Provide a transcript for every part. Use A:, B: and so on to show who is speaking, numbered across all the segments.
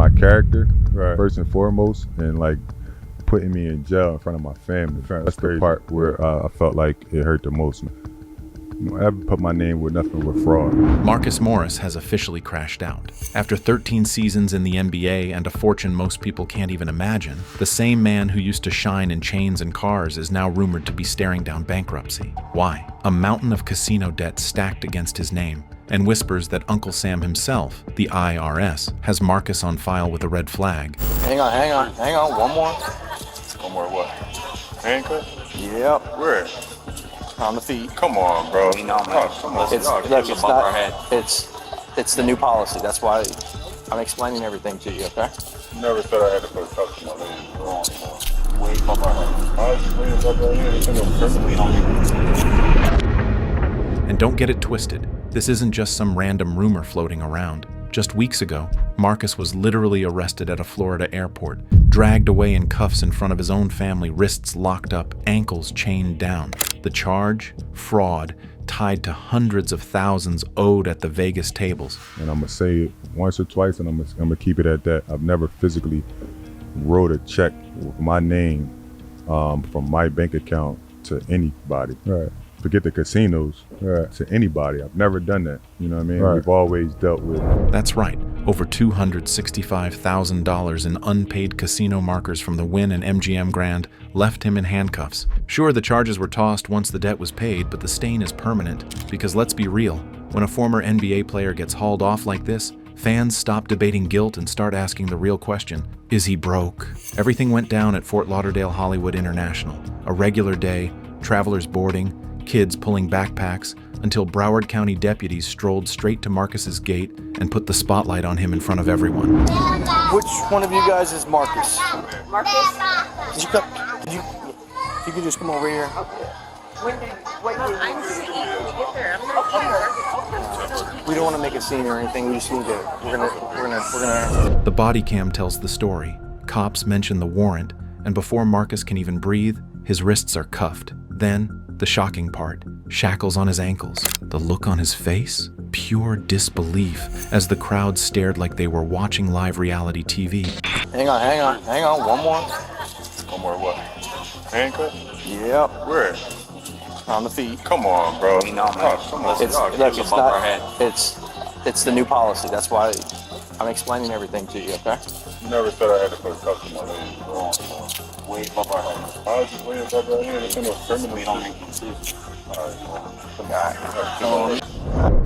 A: my character,
B: Right.
A: first and foremost, and like putting me in jail in front of my family. That's the part where I felt like it hurt the most. I ever put my name with nothing but fraud.
C: Marcus Morris has officially crashed out. After 13 seasons in the NBA and a fortune most people can't even imagine, the same man who used to shine in chains and cars is now rumored to be staring down bankruptcy. Why? A mountain of casino debt stacked against his name, and whispers that Uncle Sam himself, the IRS, has Marcus on file with a red flag.
D: Hang on, one more.
B: One more what? Handcuff?
D: Yep,
B: Where?
D: on the feet.
B: Come on, bro.
E: You know, man.
B: Oh, come on.
D: It's,
B: Y'all
D: look,
B: keep
D: it's
B: above our
D: not,
B: head.
D: it's the new policy. That's why I'm explaining everything to you, okay?
B: Never said I had to put a cuff to my lady.
E: Way above our head.
B: I was just waiting above our head. It's in no criminal.
E: We don't
C: And don't get it twisted, this isn't just some random rumor floating around. Just weeks ago, Marcus was literally arrested at a Florida airport, dragged away in cuffs in front of his own family, wrists locked up, ankles chained down. The charge? Fraud, tied to hundreds of thousands owed at the Vegas tables.
A: And I'm gonna say it once or twice, and I'm gonna keep it at that. I've never physically wrote a check with my name from my bank account to anybody.
B: Right.
A: Forget the casinos.
B: Right.
A: To anybody. I've never done that. You know what I mean?
B: Right.
A: We've always dealt with.
C: That's right, over $265,000 in unpaid casino markers from the Wynn and MGM Grand left him in handcuffs. Sure, the charges were tossed once the debt was paid, but the stain is permanent. Because let's be real, when a former NBA player gets hauled off like this, fans stop debating guilt and start asking the real question, is he broke? Everything went down at Fort Lauderdale Hollywood International. A regular day, travelers boarding, kids pulling backpacks, until Broward County deputies strolled straight to Marcus's gate and put the spotlight on him in front of everyone.
D: Which one of you guys is Marcus?
F: Marcus?
D: If you could just come over here.
F: I'm just eating when we get there. I'm gonna
D: We don't want to make a scene or anything. We just need to. We're gonna.
C: The body cam tells the story. Cops mention the warrant, and before Marcus can even breathe, his wrists are cuffed. Then, the shocking part, shackles on his ankles. The look on his face? Pure disbelief as the crowd stared like they were watching live reality TV.
D: Hang on, one more.
B: One more what? Handcuff?
D: Yep,
B: Where?
D: on the feet.
B: Come on, bro.
E: We know, man.
B: Oh, come on.
D: It's,
B: Y'all
D: look,
B: keep
D: it's
E: above our
D: not.
E: head.
D: It's the new policy. That's why I'm explaining everything to you, okay?
B: Never said I had to put a cuff to my lady.
E: way above our head.
B: I was just waiting above our head. It's in no criminal.
E: We don't make decisions.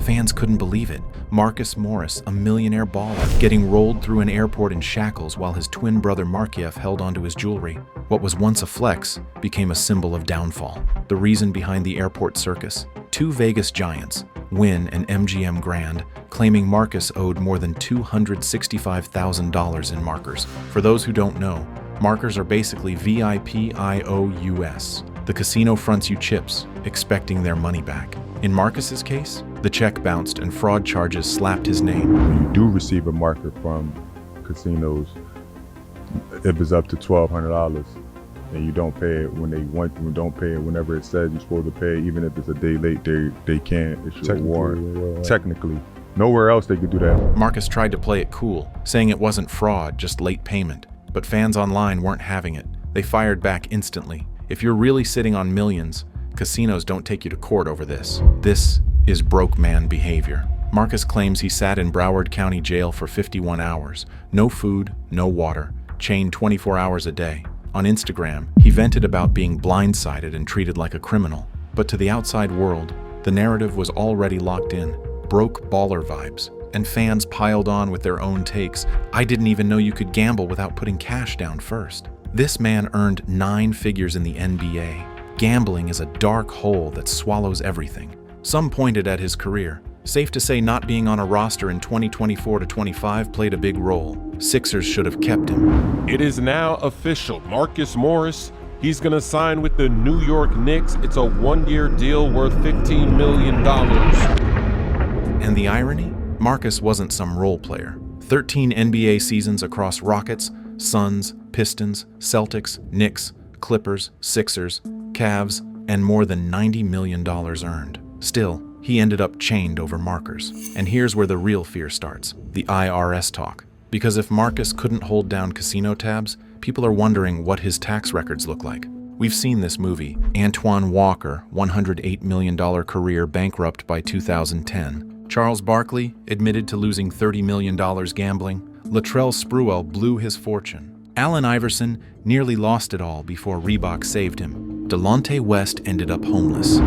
C: Fans couldn't believe it. Marcus Morris, a millionaire baller, getting rolled through an airport in shackles while his twin brother Markieff held onto his jewelry. What was once a flex became a symbol of downfall. The reason behind the airport circus? Two Vegas giants, Wynn and MGM Grand, claiming Marcus owed more than $265,000 in markers. For those who don't know, markers are basically VIP IOUs. The casino fronts you chips, expecting their money back. In Marcus's case, the check bounced and fraud charges slapped his name.
A: When you do receive a marker from casinos, if it's up to $1,200 and you don't pay it when they want, you don't pay it whenever it says you're supposed to pay, even if it's a day late, they can't issue a warrant. Technically. Nowhere else they could do that.
C: Marcus tried to play it cool, saying it wasn't fraud, just late payment. But fans online weren't having it. They fired back instantly. If you're really sitting on millions, casinos don't take you to court over this. This is broke man behavior. Marcus claims he sat in Broward County Jail for 51 hours. No food, no water, chained 24 hours a day. On Instagram, he vented about being blindsided and treated like a criminal. But to the outside world, the narrative was already locked in. Broke baller vibes. And fans piled on with their own takes. I didn't even know you could gamble without putting cash down first. This man earned 9 figures in the NBA. Gambling is a dark hole that swallows everything. Some pointed at his career. Safe to say not being on a roster in 2024-25 played a big role. Sixers should have kept him.
G: It is now official. Marcus Morris, he's going to sign with the New York Knicks. It's a 1-year deal worth $15 million.
C: And the irony? Marcus wasn't some role player. 13 NBA seasons across Rockets, Suns, Pistons, Celtics, Knicks, Clippers, Sixers, Cavs, and more than $90 million earned. Still, he ended up chained over markers. And here's where the real fear starts, the IRS talk. Because if Marcus couldn't hold down casino tabs, people are wondering what his tax records look like. We've seen this movie. Antoine Walker, $108 million career bankrupt by 2010. Charles Barkley admitted to losing $30 million gambling. Latrell Sprewell blew his fortune. Allen Iverson nearly lost it all before Reebok saved him. Delonte West ended up homeless.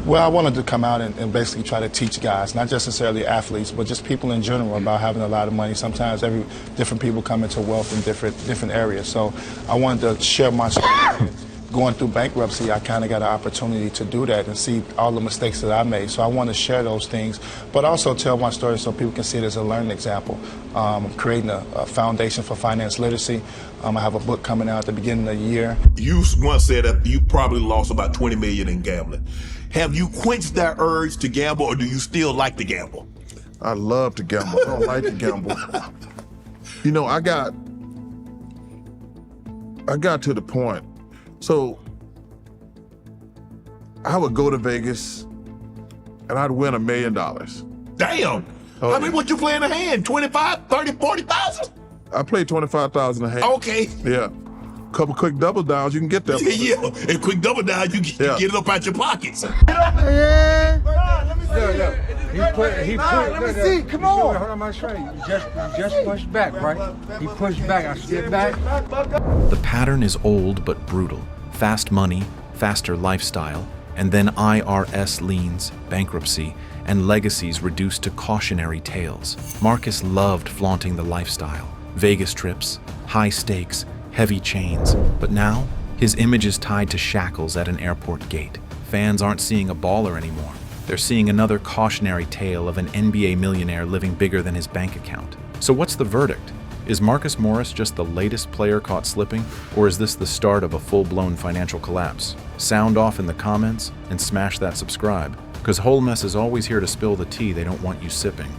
H: Well, I wanted to come out and basically try to teach guys, not just necessarily athletes, but just people in general about having a lot of money. Sometimes different people come into wealth in different areas. So I wanted to share my story. Going through bankruptcy, I kind of got an opportunity to do that and see all the mistakes that I made. So I want to share those things, but also tell my story so people can see it as a learning example. I'm creating a foundation for finance literacy. I have a book coming out at the beginning of the year.
I: You once said that you probably lost about 20 million in gambling. Have you quenched that urge to gamble, or do you still like to gamble?
J: I love to gamble. I don't like to gamble. You know, I got to the point. So I would go to Vegas and I'd win $1 million.
I: Damn!
J: Oh,
I: I mean, what you play in a hand? 25, 30, 40,000?
J: I played 25,000 a hand.
I: Okay.
J: Yeah. Couple quick double downs, you can get that.
I: Yeah, and quick double down, you get it up out your pockets.
K: Let me see. Come on. Hold on, my straight. Just push back, right? He pushed back. I step back.
C: The pattern is old but brutal. Fast money, faster lifestyle, and then IRS liens, bankruptcy, and legacies reduced to cautionary tales. Marcus loved flaunting the lifestyle. Vegas trips, high stakes, heavy chains. But now, his image is tied to shackles at an airport gate. Fans aren't seeing a baller anymore. They're seeing another cautionary tale of an NBA millionaire living bigger than his bank account. So what's the verdict? Is Marcus Morris just the latest player caught slipping, or is this the start of a full-blown financial collapse? Sound off in the comments and smash that subscribe, because Whole Mess is always here to spill the tea they don't want you sipping.